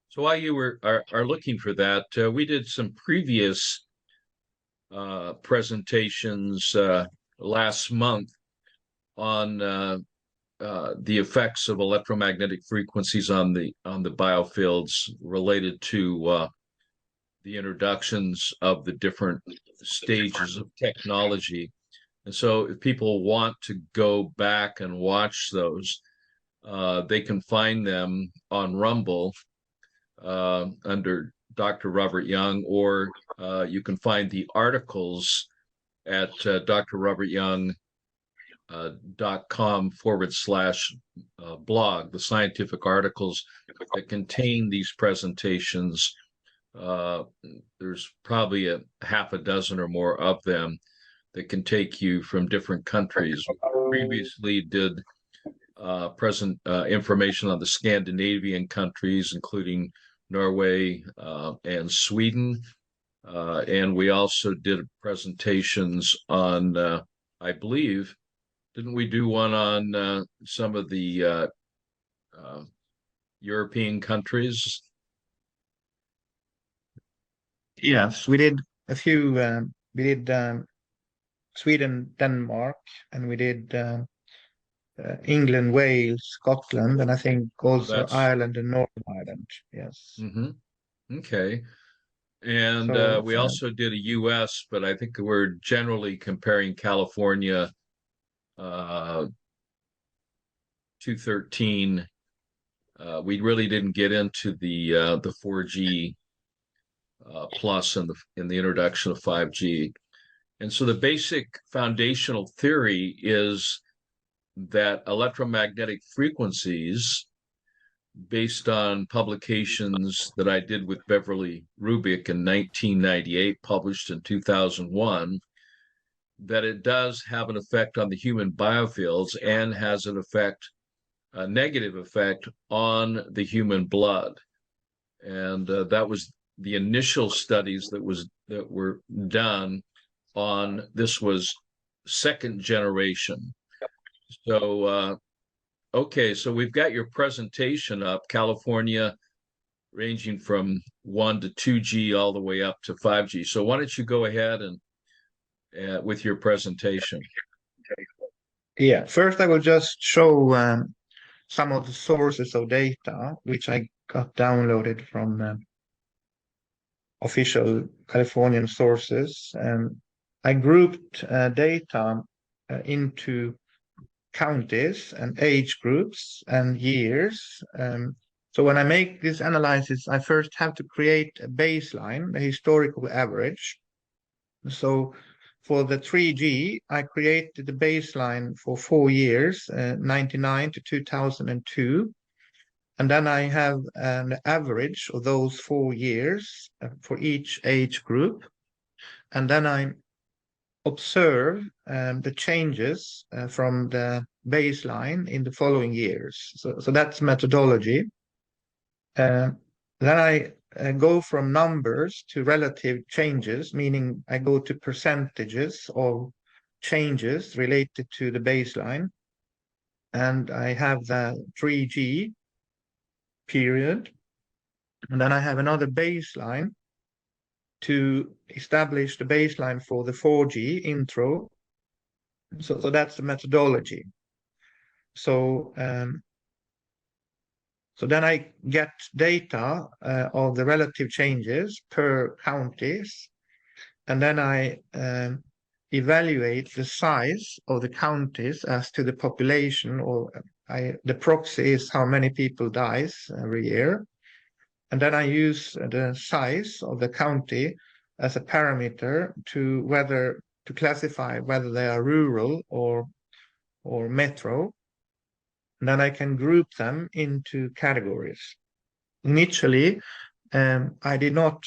So while you are looking for that, we did some previous presentations last month on the effects of electromagnetic frequencies on the biofields related to the introductions of the different stages of technology. And so if people want to go back and watch those, they can find them on Rumble under Dr. Robert Young, or you can find the articles at drrobertyoung.com/blog, the scientific articles that contain these presentations. There's probably a half a dozen or more of them that can take you from different countries. We previously did present information on the Scandinavian countries, including Norway and Sweden. And we also did presentations on, I believe, didn't we do one on some of the European countries? Yes, we did a few. We did Sweden, Denmark, and we did England, Wales, Scotland, and I think also Ireland and Northern Ireland. Yes. Mm-hmm. Okay. And we also did a U.S., but I think we're generally comparing California 213. We really didn't get into the 4G plus in the introduction of 5G. And so the basic foundational theory is that electromagnetic frequencies, based on publications that I did with Beverly Rubik in 1998, published in 2001, that it does have an effect on the human biofields and has an effect, a negative effect on the human blood. And that was the initial studies that were done on. This was second generation. So okay, so we've got your presentation up, California ranging from 1 to 2G all the way up to 5G. So why don't you go ahead and with your presentation? Yeah, first I will just show some of the sources of data which I got downloaded from official Californian sources. I grouped data into counties and age groups and years. So when I make this analysis, I first have to create a baseline, a historical average. So for the 3G, I created the baseline for 4 years, 99 to 2002. And then I have an average of those 4 years for each age group. And then I observe the changes from the baseline in the following years. So that's methodology. Then I go from numbers to relative changes, meaning I go to percentages of changes related to the baseline. And I have the 3G period. And then I have another baseline to establish the baseline for the 4G intro. So that's the methodology. So then I get data of the relative changes per counties, and then I evaluate the size of the counties as to the population, or the proxy is how many people dies every year. And then I use the size of the county as a parameter to classify whether they are rural or metro. And then I can group them into categories. Initially, I did not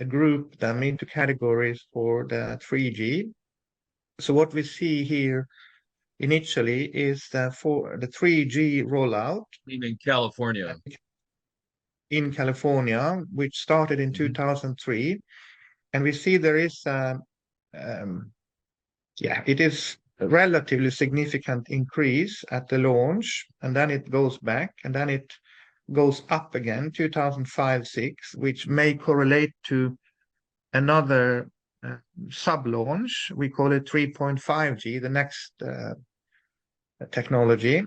group them into categories for the 3G. So what we see here initially is for the 3G rollout. In California. In California, which started in 2003. And we see there is, it is a relatively significant increase at the launch, and then it goes back, and then it goes up again, 2005-6, which may correlate to another sub-launch. We call it 3.5G, the next technology.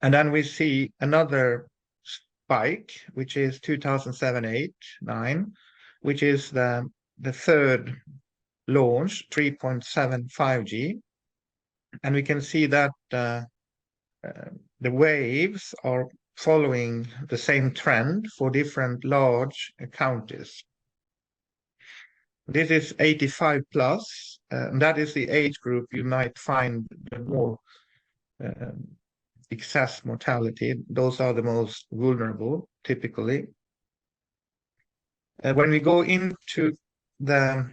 And then we see another spike, which is 2007-8-9, which is the third launch, 3.75G. And we can see that the waves are following the same trend for different large counties. This is 85 plus, and that is the age group you might find the more excess mortality. Those are the most vulnerable, typically. When we go into the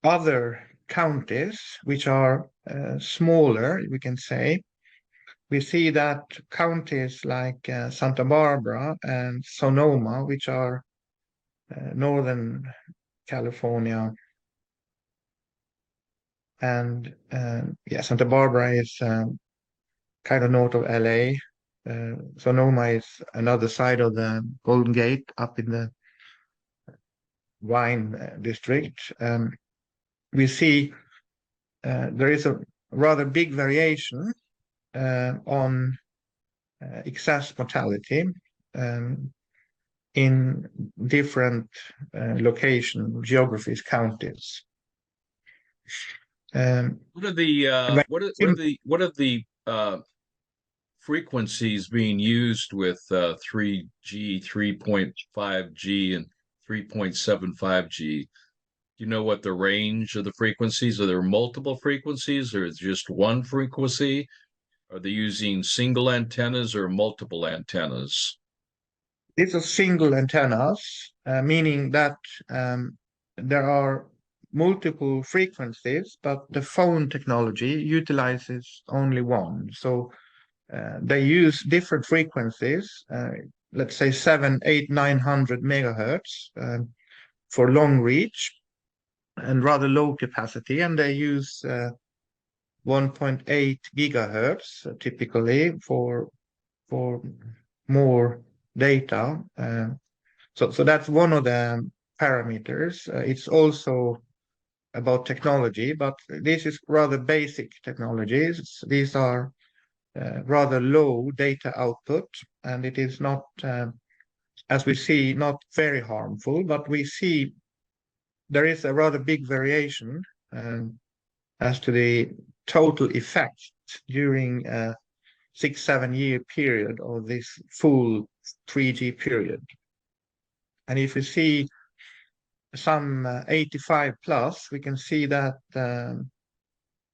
other counties, which are smaller, we can say, we see that counties like Santa Barbara and Sonoma, which are Northern California, and Santa Barbara is kind of north of LA. Sonoma is another side of the Golden Gate, up in the wine district. We see there is a rather big variation on excess mortality in different geographies, counties. What are the frequencies being used with 3G, 3.5G, and 3.75G? Do you know what the range of the frequencies? Are there multiple frequencies, or is it just one frequency? Are they using single antennas or multiple antennas? These are single antennas, meaning that there are multiple frequencies, but the phone technology utilizes only one. So they use different frequencies, let's say 700, 800, 900 megahertz for long reach and rather low capacity, and they use 1.8 gigahertz typically for more data. So that's one of the parameters. It's also about technology, but this is rather basic technologies. These are rather low data output, and it is not, as we see, not very harmful, but we see there is a rather big variation as to the total effect during a 6-7 year period of this full 3G period. And if you see some 85 plus, we can see that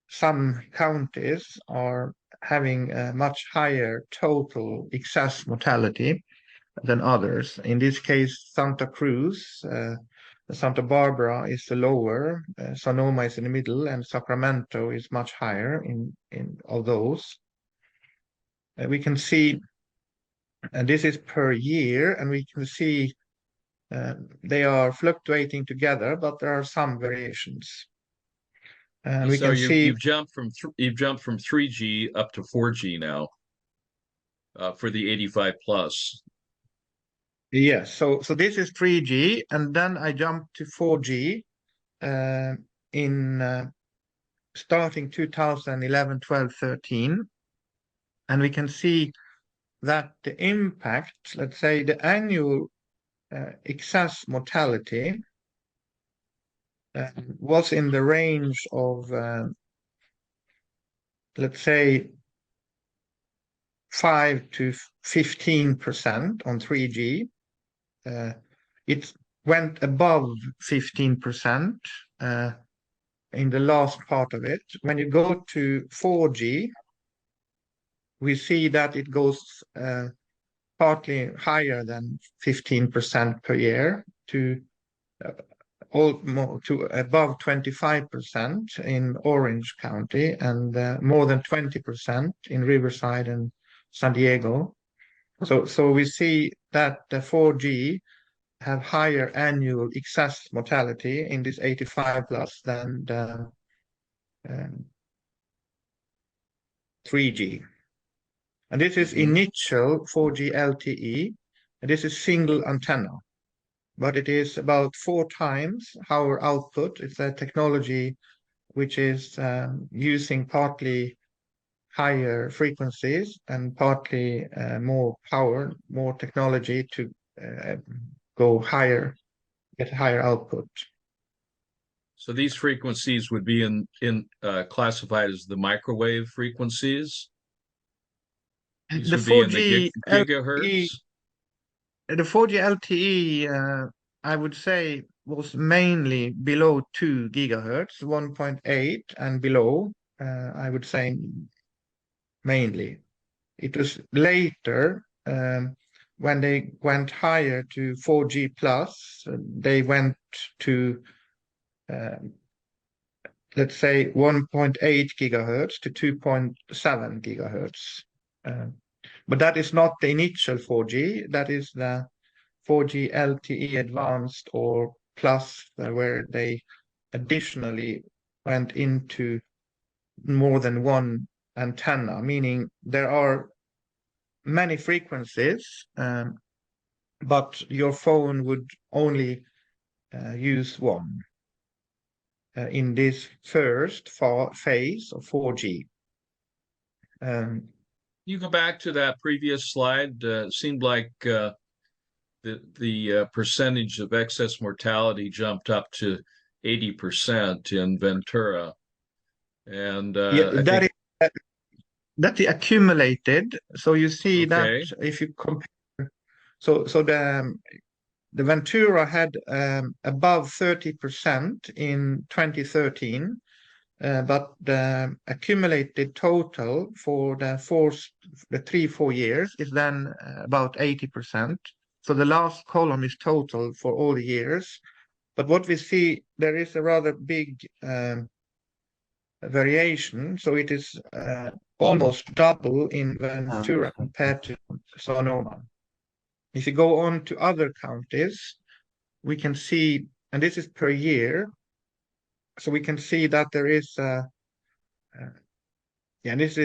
some counties are having a much higher total excess mortality than others. In this case, Santa Cruz, Santa Barbara is the lower, Sonoma is in the middle, and Sacramento is much higher in of those. We can see, and this is per year, and we can see they are fluctuating together, but there are some variations. And we can see you've jumped from 3G up to 4G now for the 85 plus. Yes, so this is 3G, and then I jumped to 4G in starting 2011, 12, 13, and we can see that the impact, let's say the annual excess mortality was in the range of, let's say, 5 to 15% on 3G. It went above 15% in the last part of it. When you go to 4G, we see that it goes partly higher than 15% per year to almost to above 25% in Orange County, and more than 20% in Riverside and San Diego. So we see that the 4G have higher annual excess mortality in this 85 plus than the 3G. And this is initial 4G LTE, and this is single antenna. But it is about 4 times our output. It's a technology which is using partly higher frequencies and partly more power, more technology to go higher, get higher output. So these frequencies would be classified as the microwave frequencies. These The would be in 4G the gigahertz. The 4G LTE, I would say, was mainly below 2 gigahertz, 1.8 and below. I would say mainly. It was later when they went higher to 4G plus. They went to let's say 1.8 gigahertz to 2.7 gigahertz. But that is not the initial 4G. That is the 4G LTE advanced or plus, where they additionally went into more than one antenna, meaning there are many frequencies, but your phone would only use one in this first phase of 4G. You go back to that previous slide. It seemed like the percentage of excess mortality jumped up to 80% in Ventura, and that's the accumulated. So you see that if you compare, so the Ventura had above 30% in 2013. But the accumulated total for the 3-4 years is then about 80%. So the last column is total for all the years. But what we see, there is a rather big variation. So it is almost double in Ventura compared to Sonoma. If you go on to other counties, we can see, and this is per year, so we can see that there is, this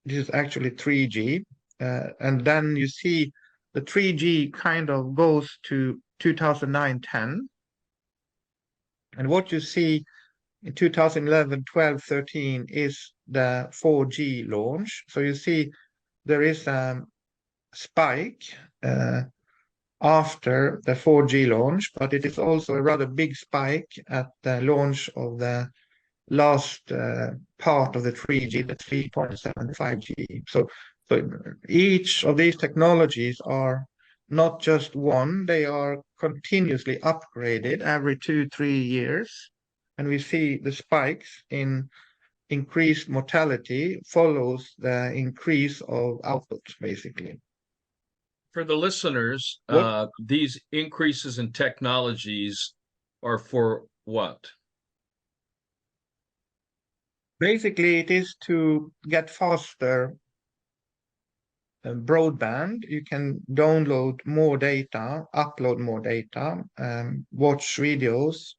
is actually 3G, and then you see the 3G kind of goes to 2009-10, and what you see in 2011, 12, 13 is the 4G launch. So you see there is a spike after the 4G launch, but it is also a rather big spike at the launch of the last part of the 3G, the 3.75G. So each of these technologies are not just one, they are continuously upgraded every 2-3 years. And we see the spikes in increased mortality follows the increase of output, basically. For the listeners, these increases in technologies are for what? Basically, it is to get faster broadband. You can download more data, upload more data, watch videos.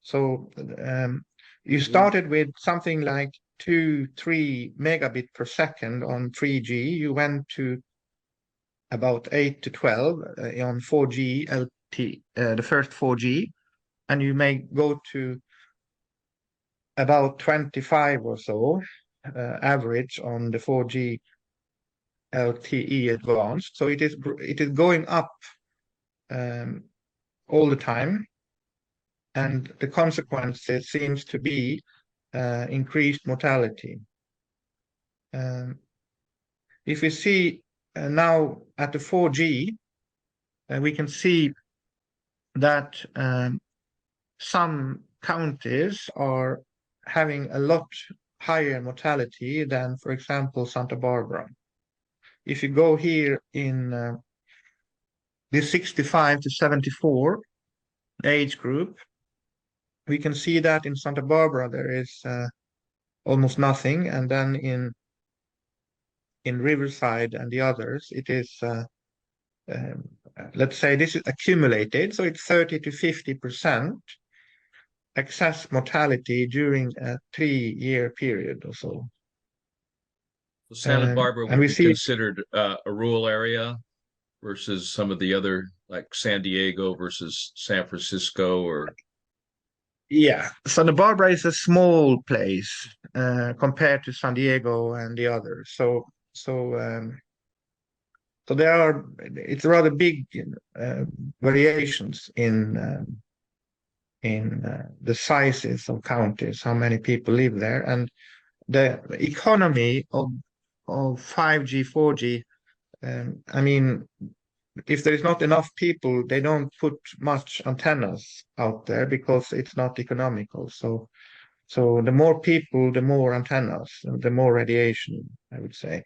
So you started with something like 2-3 megabit per second on 3G. You went to about 8 to 12 on 4G LTE, the first 4G, and you may go to about 25 or so average on the 4G LTE advanced. So it is going up all the time, and the consequences seems to be increased mortality. If we see now at the 4G, we can see that some counties are having a lot higher mortality than, for example, Santa Barbara. If you go here in the 65 to 74 age group, we can see that in Santa Barbara there is almost nothing, and then in Riverside and the others, it is let's say this is accumulated, so it's 30 to 50% excess mortality during a 3-year period or so. Santa Barbara and would we be see, considered a rural area versus some of the other, like San Diego versus San Francisco, or yeah, Santa Barbara is a small place compared to San Diego and the others. So there are, it's rather big variations in the sizes of counties, how many people live there, and the economy of 5G, 4G. I mean, if there is not enough people, they don't put much antennas out there because it's not economical. So the more people, the more antennas, the more radiation, I would say.